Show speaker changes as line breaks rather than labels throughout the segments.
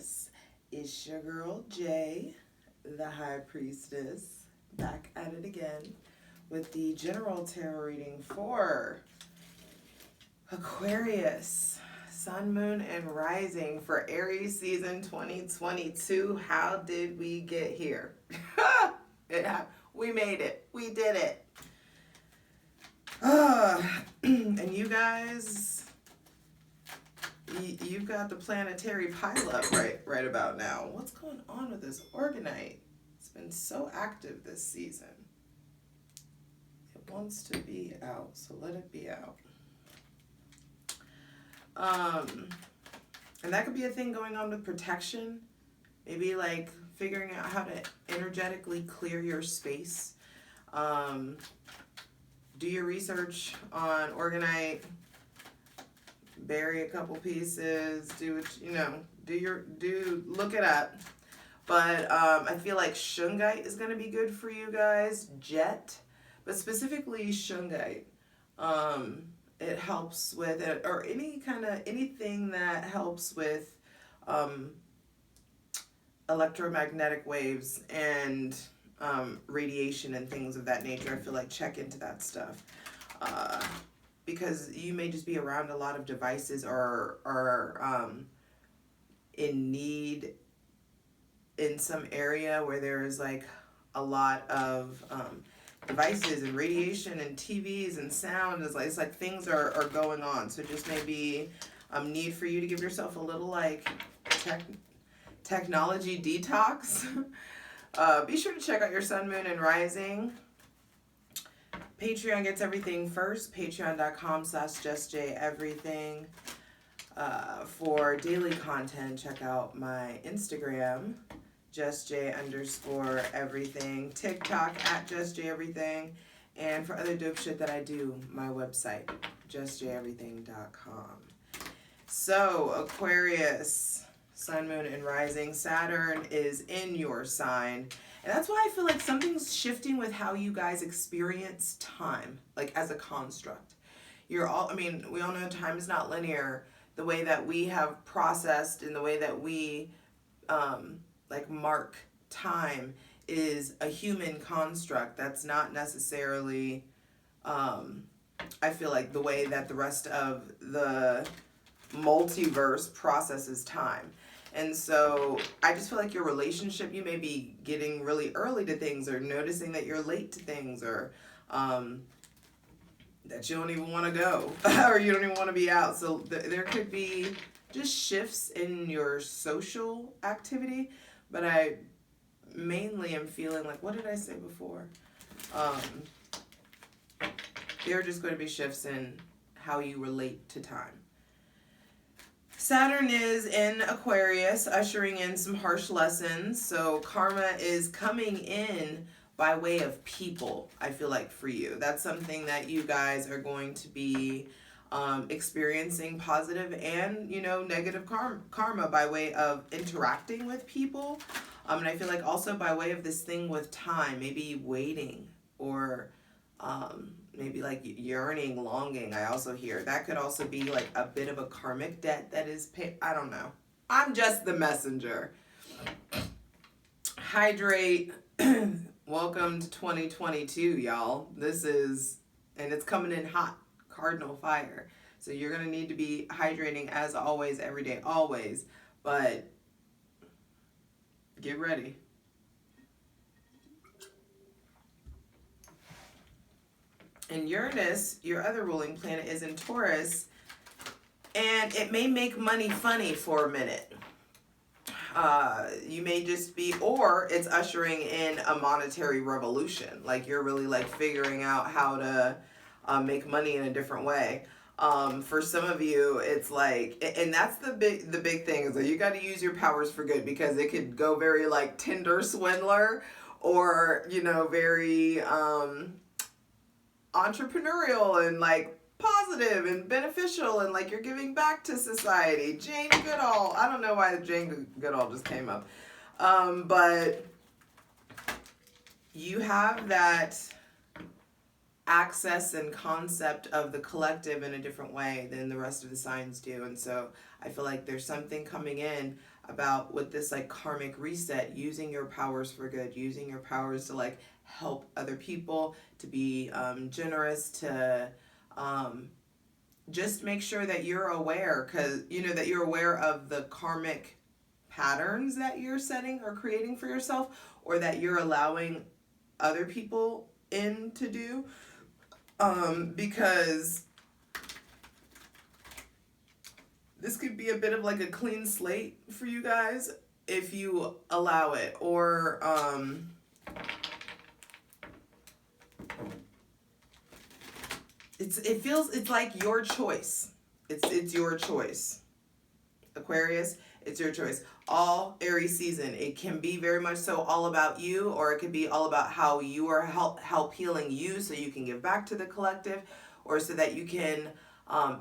Aquarius. It's your girl Jay, the High Priestess, back at it again with the general tarot reading for Aquarius, Sun, Moon, and Rising for Aries season 2022. How did we get here? We made it. We did it. And you guys, you've got the planetary pileup right about now. What's going on with this Organite? It's been so active this season. It wants to be out, so let it be out. And that could be a thing going on with protection. Maybe like figuring out how to energetically clear your space. Do your research on Organite. Bury a couple pieces. Do what you know. Look it up. But I feel like Shungite is going to be good for you guys. Jet, but specifically Shungite. It helps with it, or anything that helps with electromagnetic waves and radiation and things of that nature. I feel like check into that stuff. Because you may just be around a lot of devices or in need in some area where there is like a lot of devices and radiation and TVs and sound. It's like things are going on. So it just may be need for you to give yourself a little like technology detox. Be sure to check out your Sun, Moon, and Rising. Patreon gets everything first. Patreon.com/justjeverything. For daily content, check out my Instagram, justj_everything. TikTok @justjeverything. And for other dope shit that I do, my website, justjeverything.com. So, Aquarius, Sun, Moon, and Rising. Saturn is in your sign. And that's why I feel like something's shifting with how you guys experience time, like as a construct. We all know time is not linear. The way that we have processed and the way that we mark time is a human construct. That's not necessarily, I feel like, the way that the rest of the multiverse processes time. And so I just feel like your relationship, you may be getting really early to things or noticing that you're late to things or that you don't even want to go or you don't even want to be out. So there could be just shifts in your social activity. But I mainly am feeling like, what did I say before? There are just going to be shifts in how you relate to time. Saturn is in Aquarius, ushering in some harsh lessons. So karma is coming in by way of people, I feel like, for you. That's something that you guys are going to be experiencing positive and, negative karma by way of interacting with people. And I feel like also by way of this thing with time, maybe waiting or maybe like yearning, longing. I also hear that could also be like a bit of a karmic debt that is paid. I don't know. I'm just the messenger. Hydrate. Welcome to 2022, y'all. And it's coming in hot, cardinal fire. So you're going to need to be hydrating as always, every day, always. But get ready. And Uranus, your other ruling planet, is in Taurus, and it may make money funny for a minute. You may just be, or it's ushering in a monetary revolution. Like you're really like figuring out how to make money in a different way. For some of you, it's like, and that's the big thing is that you got to use your powers for good, because it could go very like Tinder swindler or, very entrepreneurial and like positive and beneficial and like you're giving back to society. Jane Goodall. I don't know why Jane Goodall just came up. But you have that access and concept of the collective in a different way than the rest of the signs do. And so I feel like there's something coming in about with this like karmic reset, using your powers for good, using your powers to like help other people, to be generous, to just make sure that you're aware, because you know that you're aware of the karmic patterns that you're setting or creating for yourself, or that you're allowing other people in to do, because this could be a bit of like a clean slate for you guys if you allow it, or it's like your choice. It's your choice. Aquarius, it's your choice. All Aries season, it can be very much so all about you, or it could be all about how you are help healing you so you can give back to the collective, or so that you can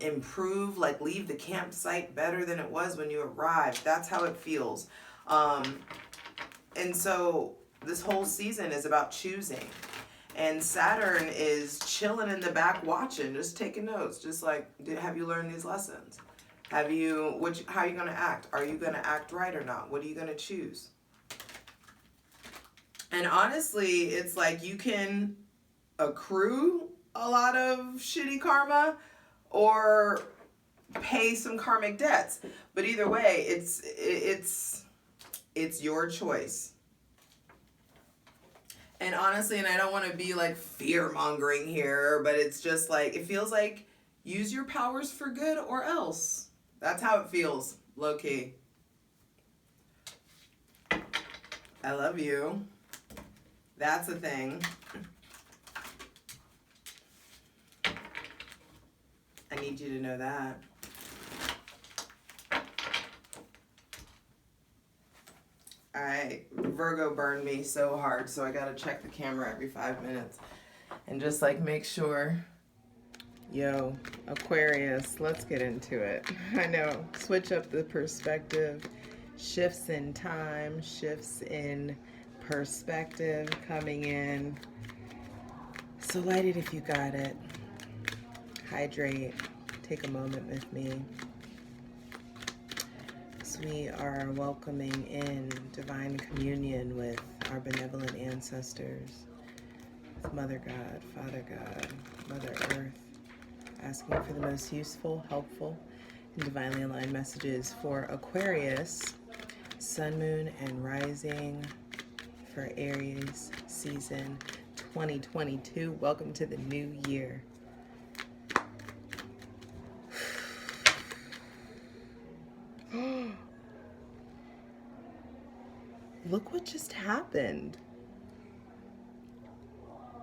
improve, like leave the campsite better than it was when you arrived. That's how it feels. And so this whole season is about choosing. And Saturn is chilling in the back watching, just taking notes, just like, have you learned these lessons? How are you going to act? Are you going to act right or not? What are you going to choose? And honestly, it's like you can accrue a lot of shitty karma or pay some karmic debts. But either way, it's your choice. And honestly, and I don't want to be like fear-mongering here, but it's just like, it feels like use your powers for good or else. That's how it feels, low-key. I love you. That's a thing. I need you to know that. Virgo burned me so hard, so I gotta check the camera every 5 minutes and just like make sure. Yo, Aquarius, let's get into it. I know, switch up the perspective, shifts in time, shifts in perspective coming in. So light it if you got it. Hydrate, take a moment with me. We are welcoming in divine communion with our benevolent ancestors, with Mother God, Father God, Mother Earth, asking for the most useful, helpful, and divinely aligned messages for Aquarius, Sun, Moon, and Rising for Aries season 2022. Welcome to the new year. Look what just happened.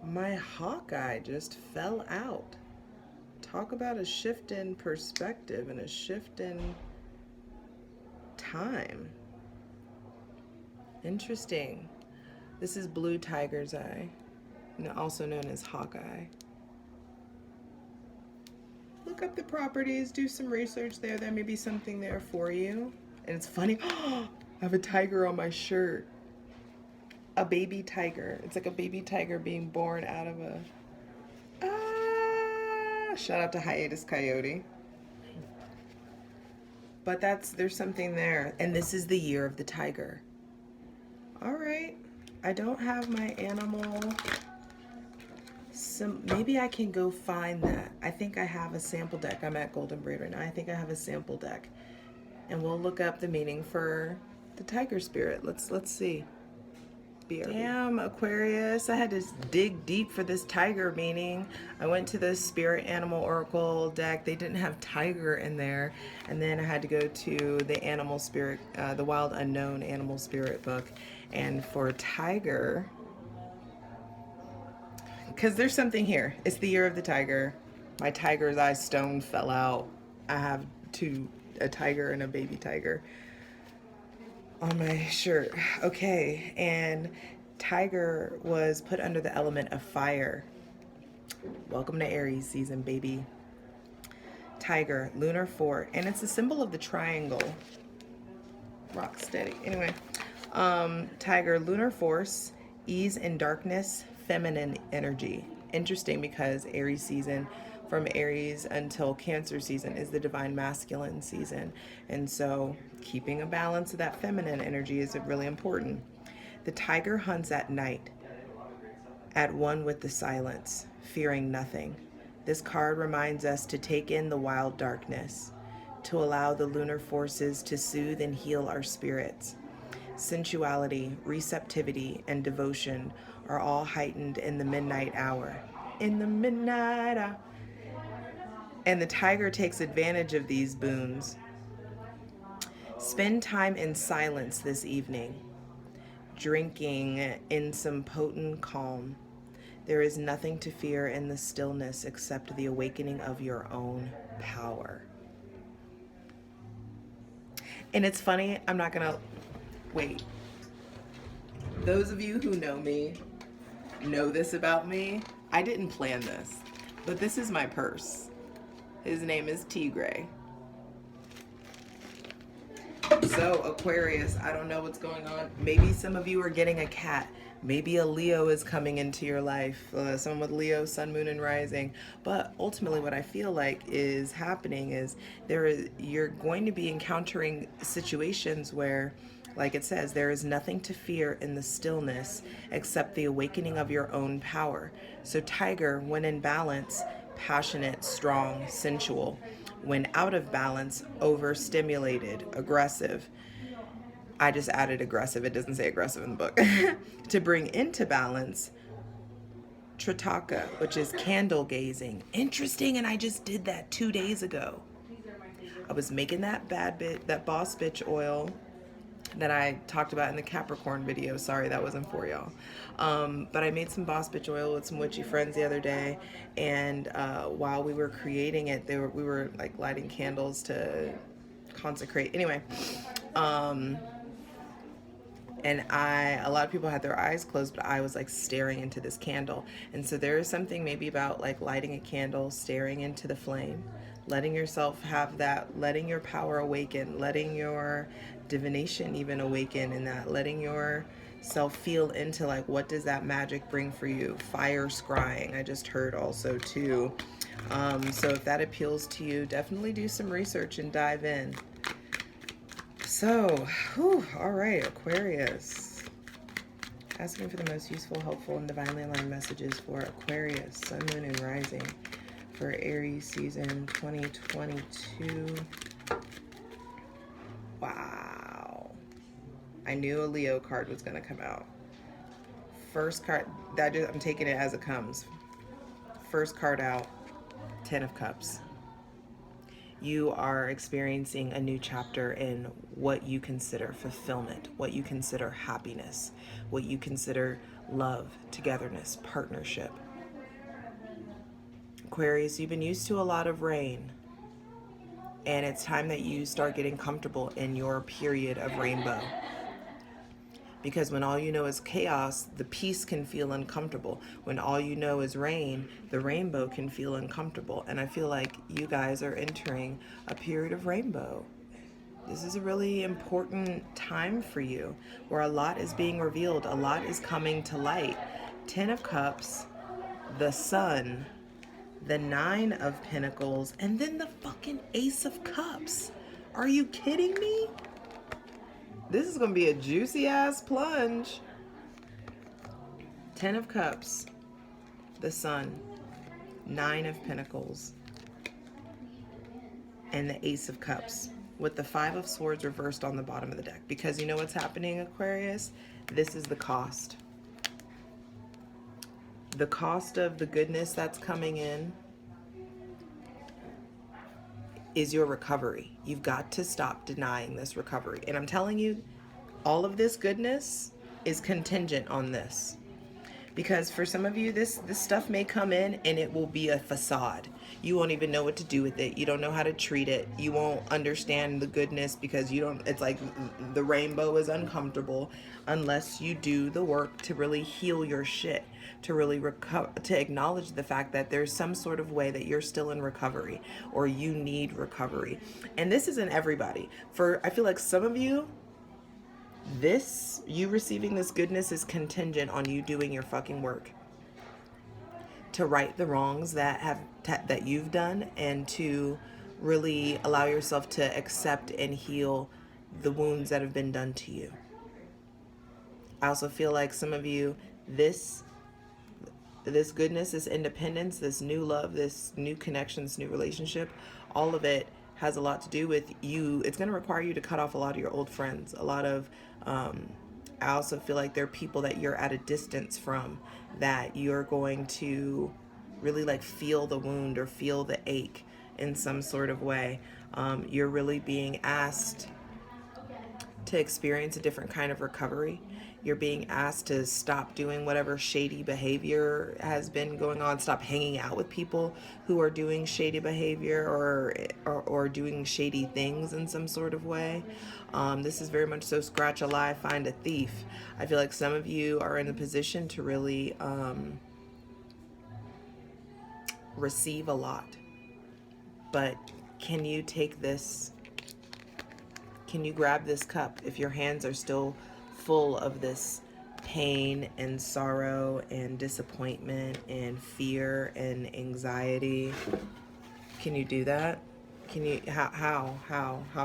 My Hawkeye just fell out. Talk about a shift in perspective and a shift in time. Interesting. This is blue tiger's eye, also known as Hawkeye. Look up the properties, do some research there. There may be something there for you. And it's funny. I have a tiger on my shirt. A baby tiger. It's like a baby tiger being born out of a... shout out to Hiatus Coyote. But there's something there. And this is the year of the tiger. All right. I don't have my animal... maybe I can go find that. I think I have a sample deck. I'm at Golden Braid right now. I think I have a sample deck. And we'll look up the meaning for the tiger spirit. Let's see. BRB. Damn, Aquarius, I had to dig deep for this tiger meaning. I went to the Spirit Animal Oracle deck. They didn't have tiger in there. And then I had to go to the Animal Spirit, the Wild Unknown Animal Spirit book. And for tiger, because there's something here. It's the year of the tiger. My tiger's eye stone fell out. I have a tiger and a baby tiger on my shirt. Okay, and tiger was put under the element of fire. Welcome to Aries season, baby. Tiger, lunar fort, and it's a symbol of the triangle. Rock steady. Anyway, tiger, lunar force, ease in darkness, feminine energy. Interesting because Aries season from Aries until Cancer season is the divine masculine season. And so keeping a balance of that feminine energy is really important. The tiger hunts at night, at one with the silence, fearing nothing. This card reminds us to take in the wild darkness, to allow the lunar forces to soothe and heal our spirits. Sensuality, receptivity, and devotion are all heightened in the midnight hour. In the midnight hour. And the tiger takes advantage of these boons. Spend time in silence this evening, drinking in some potent calm. There is nothing to fear in the stillness except the awakening of your own power. And it's funny, I'm not gonna wait. Those of you who know me know this about me. I didn't plan this, but this is my purse. His name is Tigre. So Aquarius, I don't know what's going on. Maybe some of you are getting a cat. Maybe a Leo is coming into your life, someone with Leo, Sun, Moon, and Rising. But ultimately what I feel like is happening is you're going to be encountering situations where, like it says, there is nothing to fear in the stillness except the awakening of your own power. So Tiger, when in balance, passionate, strong, sensual. When out of balance, overstimulated, aggressive. I just added aggressive. It doesn't say aggressive in the book. To bring into balance, Tritaka, which is candle gazing. Interesting, and I just did that 2 days ago. I was making that boss bitch oil that I talked about in the Capricorn video. Sorry, that wasn't for y'all. But I made some boss bitch oil with some witchy friends the other day, and while we were creating it, we were like lighting candles to consecrate. Anyway, and a lot of people had their eyes closed, but I was like staring into this candle. And so there is something maybe about like lighting a candle, staring into the flame, letting yourself have that, letting your power awaken, letting your divination even awaken in that, letting yourself feel into like, what does that magic bring for you? Fire scrying, I just heard also too. So if that appeals to you, definitely do some research and dive in. So, all right, Aquarius. Asking for the most useful, helpful, and divinely aligned messages for Aquarius, Sun, Moon, and Rising for Aries season 2022. Wow. I knew a Leo card was going to come out. First card, I'm taking it as it comes. First card out, 10 of Cups. You are experiencing a new chapter in what you consider fulfillment, what you consider happiness, what you consider love, togetherness, partnership. Aquarius, you've been used to a lot of rain, and it's time that you start getting comfortable in your period of rainbow. Because when all you know is chaos, the peace can feel uncomfortable. When all you know is rain, the rainbow can feel uncomfortable. And I feel like you guys are entering a period of rainbow. This is a really important time for you, where a lot is being revealed, a lot is coming to light. 10 of Cups, the Sun, the 9 of Pentacles, and then the fucking Ace of Cups. Are you kidding me? This is going to be a juicy ass plunge. 10 of Cups, the Sun, 9 of Pentacles, and the Ace of Cups, with the 5 of Swords reversed on the bottom of the deck. Because you know what's happening, Aquarius? This is the cost. The cost of the goodness that's coming in is your recovery. You've got to stop denying this recovery. And I'm telling you, all of this goodness is contingent on this. Because for some of you, this stuff may come in and it will be a facade. You won't even know what to do with it. You don't know how to treat it. You won't understand the goodness because it's like the rainbow is uncomfortable unless you do the work to really heal your shit, to really recover, to acknowledge the fact that there's some sort of way that you're still in recovery or you need recovery. And this isn't everybody. I feel like some of you, you receiving this goodness is contingent on you doing your fucking work to right the wrongs that you've done, and to really allow yourself to accept and heal the wounds that have been done to you. I also feel like some of you, this goodness, this independence, this new love, this new connection, this new relationship, all of it has a lot to do with you. It's going to require you to cut off a lot of your old friends. A lot of, I also feel like there are people that you're at a distance from, that you're going to really like feel the wound or feel the ache in some sort of way. You're really being asked to experience a different kind of recovery. You're being asked to stop doing whatever shady behavior has been going on. Stop hanging out with people who are doing shady behavior or doing shady things in some sort of way. This is very much so scratch a lie, find a thief. I feel like some of you are in a position to really receive a lot. But can you take this? Can you grab this cup if your hands are still full of this pain and sorrow and disappointment and fear and anxiety? Can you do that? Can you, how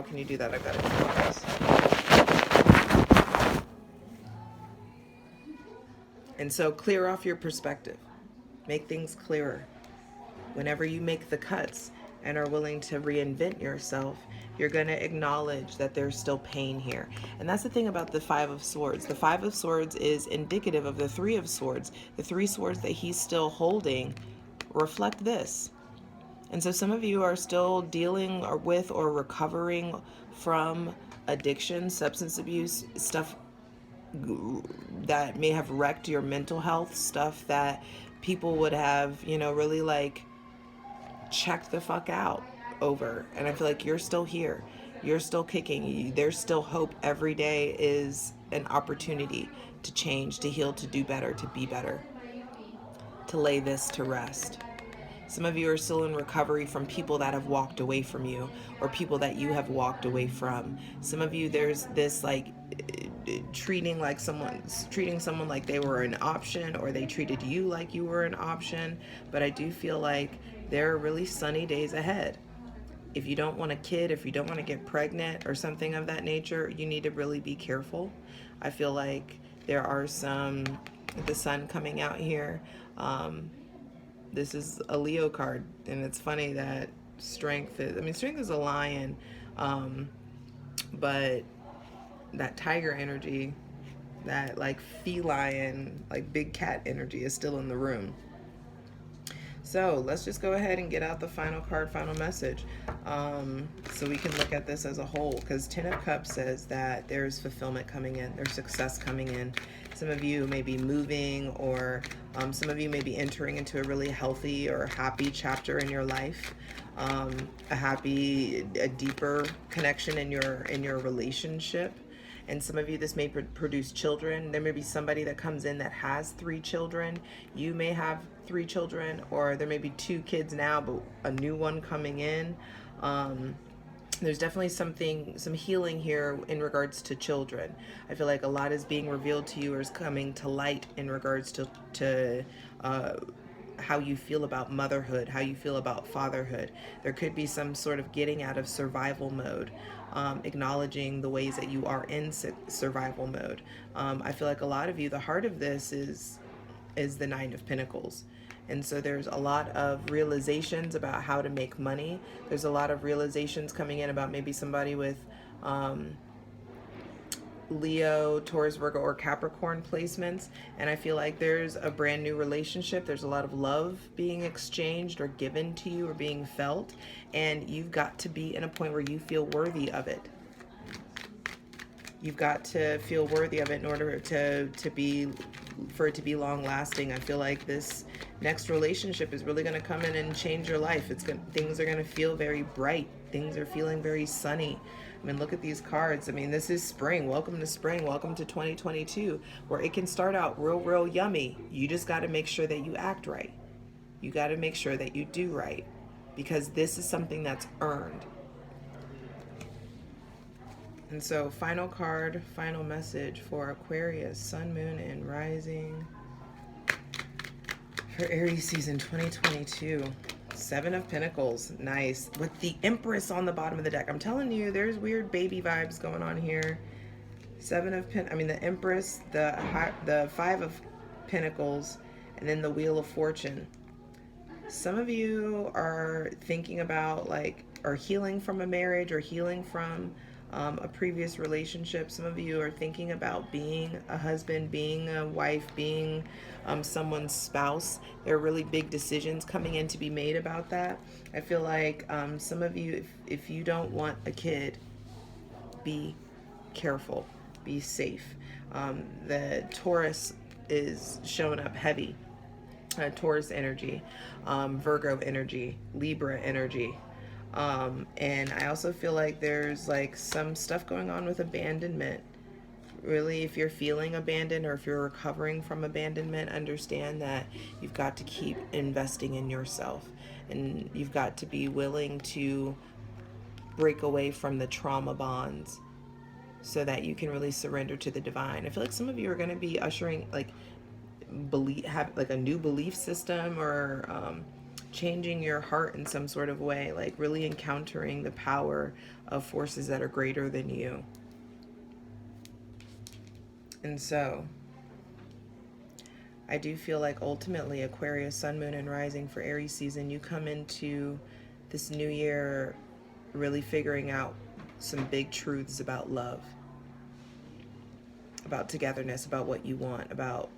can you do that? I've got to do this. And so clear off your perspective. Make things clearer. Whenever you make the cuts and are willing to reinvent yourself, you're going to acknowledge that there's still pain here. And that's the thing about the Five of Swords. The Five of Swords is indicative of the Three of Swords. The three swords that he's still holding reflect this. And so some of you are still dealing with or recovering from addiction, substance abuse, stuff that may have wrecked your mental health, stuff that people would have, really like checked the fuck out over. And I feel like you're still here. You're still kicking. There's still hope. Every day is an opportunity to change, to heal, to do better, to be better, to lay this to rest. Some of you are still in recovery from people that have walked away from you, or people that you have walked away from. Some of you, there's this like treating someone like they were an option, or they treated you like you were an option. But I do feel like there are really sunny days ahead. If you don't want a kid, if you don't want to get pregnant or something of that nature, you need to really be careful. I feel like there are the sun coming out here. This is a Leo card, and it's funny that strength is a lion, but that tiger energy, that like feline, like big cat energy is still in the room. So let's just go ahead and get out the final card, final message, so we can look at this as a whole, because Ten of Cups says that there's fulfillment coming in, there's success coming in. Some of you may be moving, or some of you may be entering into a really healthy or happy chapter in your life, a deeper connection in your relationship. And some of you, this may produce children. There may be somebody that comes in that has 3 children. You may have 3 children, or there may be 2 kids now, but a new one coming in. There's definitely some healing here in regards to children. I feel like a lot is being revealed to you, or is coming to light in regards to how you feel about motherhood, how you feel about fatherhood. There could be some sort of getting out of survival mode, acknowledging the ways that you are in survival mode. I feel like a lot of you, the heart of this is the Nine of Pentacles. And so there's a lot of realizations about how to make money. There's a lot of realizations coming in about maybe somebody with Leo, Taurus, Virgo, or Capricorn placements. And I feel like there's a brand new relationship. There's a lot of love being exchanged or given to you or being felt. And you've got to be in a point where you feel worthy of it. You've got to feel worthy of it in order for it to be long lasting. I feel like this next relationship is really going to come in and change your life. Things are going to feel very bright. Things are feeling very sunny. I mean, look at these cards. I mean, this is spring. Welcome to spring. Welcome to 2022, where it can start out real yummy. You just got to make sure that you act right. You got to make sure that you do right, because this is something that's earned. And so, final card, final message for Aquarius, Sun, Moon, and Rising. For Aries season 2022. Seven of Pentacles. Nice. With the Empress on the bottom of the deck. I'm telling you, there's weird baby vibes going on here. The Empress, the Five of Pentacles, and then the Wheel of Fortune. Some of you are thinking about or healing from a marriage or healing from a previous relationship. Some of you are thinking about being a husband, being a wife, being someone's spouse. There are really big decisions coming in to be made about that. I feel like some of you, if you don't want a kid, be careful, be safe. The Taurus is showing up heavy. Taurus energy, Virgo energy, Libra energy. And I also feel like there's some stuff going on with abandonment. Really, if you're feeling abandoned or if you're recovering from abandonment, understand that you've got to keep investing in yourself, and you've got to be willing to break away from the trauma bonds so that you can really surrender to the divine. I feel like some of you are going to be ushering have a new belief system, or changing your heart in some sort of way, really encountering the power of forces that are greater than you. And so I do feel like ultimately Aquarius, Sun, Moon, and Rising for Aries season, you come into this new year really figuring out some big truths about love, about togetherness, about what you want, about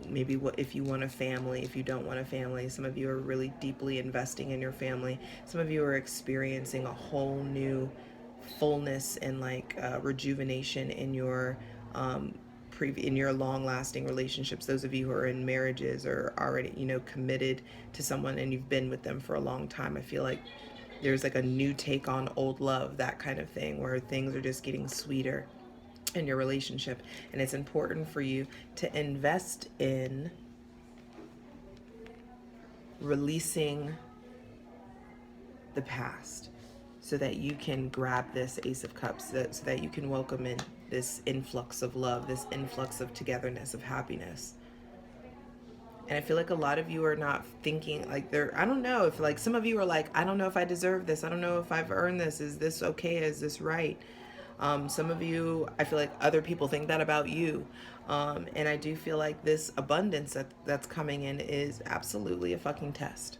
maybe what if you want a family, if you don't want a family. Some of you are really deeply investing in your family. Some of you are experiencing a whole new fullness and rejuvenation in your in your long-lasting relationships. Those of you who are in marriages or already committed to someone and you've been with them for a long time, I feel like there's a new take on old love, that kind of thing, where things are just getting sweeter in your relationship. And it's important for you to invest in releasing the past so that you can grab this Ace of Cups, so that you can welcome in this influx of love, this influx of togetherness, of happiness. And I feel like a lot of you are not thinking I don't know if some of you are I don't know if I deserve this. I don't know if I've earned this. Is this okay? Is this right? Some of you, I feel like other people think that about you. And I do feel like this abundance that's coming in is absolutely a fucking test.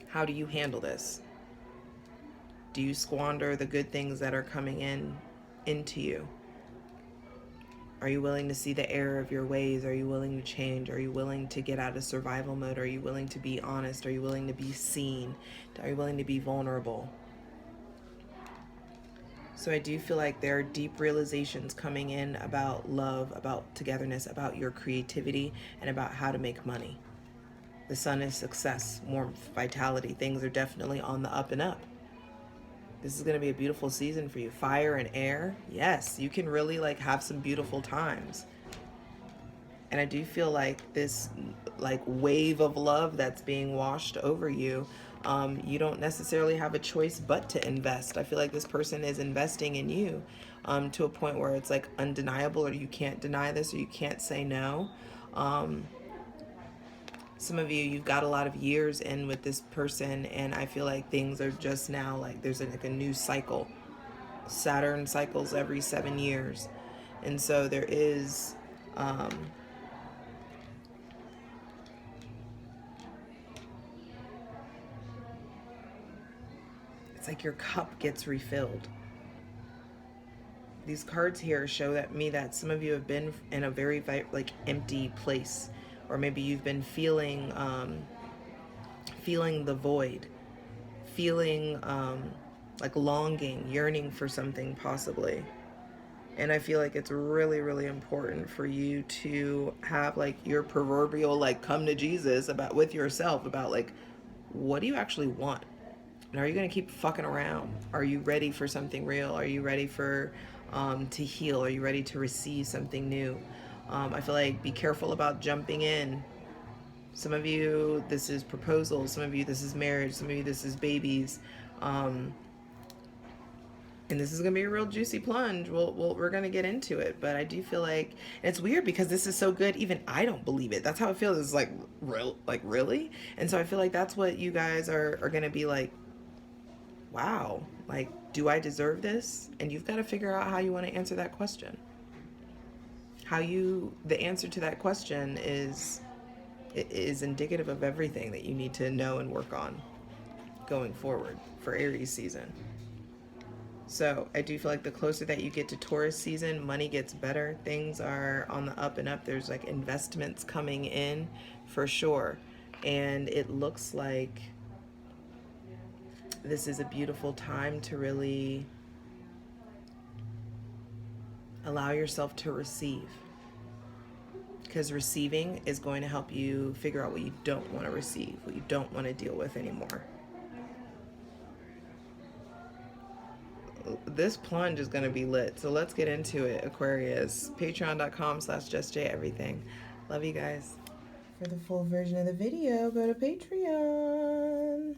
How do you handle this? Do you squander the good things that are coming into you? Are you willing to see the error of your ways? Are you willing to change? Are you willing to get out of survival mode? Are you willing to be honest? Are you willing to be seen? Are you willing to be vulnerable? So I do feel like there are deep realizations coming in about love, about togetherness, about your creativity, and about how to make money. The sun is success, warmth, vitality. Things are definitely on the up and up. This is going to be a beautiful season for you. Fire and air. Yes, you can really have some beautiful times. And I do feel like this wave of love that's being washed over you, you don't necessarily have a choice but to invest. I feel like this person is investing in you to a point where it's undeniable, or you can't deny this, or you can't say no. Some of you, you've got a lot of years in with this person, and I feel like things are just now there's a new cycle. Saturn cycles every 7 years. And so there is it's your cup gets refilled. These cards here show that some of you have been in a very empty place, or maybe you've been feeling the void, feeling longing, yearning for something possibly. And I feel like it's really, really important for you to have your proverbial come to Jesus with yourself about what do you actually want? And are you going to keep fucking around? Are you ready for something real? Are you ready for to heal? Are you ready to receive something new? I feel like be careful about jumping in. Some of you, this is proposals. Some of you, this is marriage. Some of you, this is babies. And this is gonna be a real juicy plunge. We're gonna get into it, but I do feel like it's weird because this is so good. Even I don't believe it. That's how it feels. It's like real, like really. And so I feel like that's what you guys are gonna be like. Wow, like, do I deserve this? And you've got to figure out how you want to answer that question. The answer to that question is indicative of everything that you need to know and work on going forward for Aries season. So I do feel like the closer that you get to Taurus season, money gets better. Things are on the up and up. There's like investments coming in for sure. And it looks like this is a beautiful time to really allow yourself to receive. Because receiving is going to help you figure out what you don't want to receive, what you don't want to deal with anymore. This plunge is going to be lit. So let's get into it, Aquarius. Patreon.com/justjeverything. Love you guys. For the full version of the video, go to Patreon.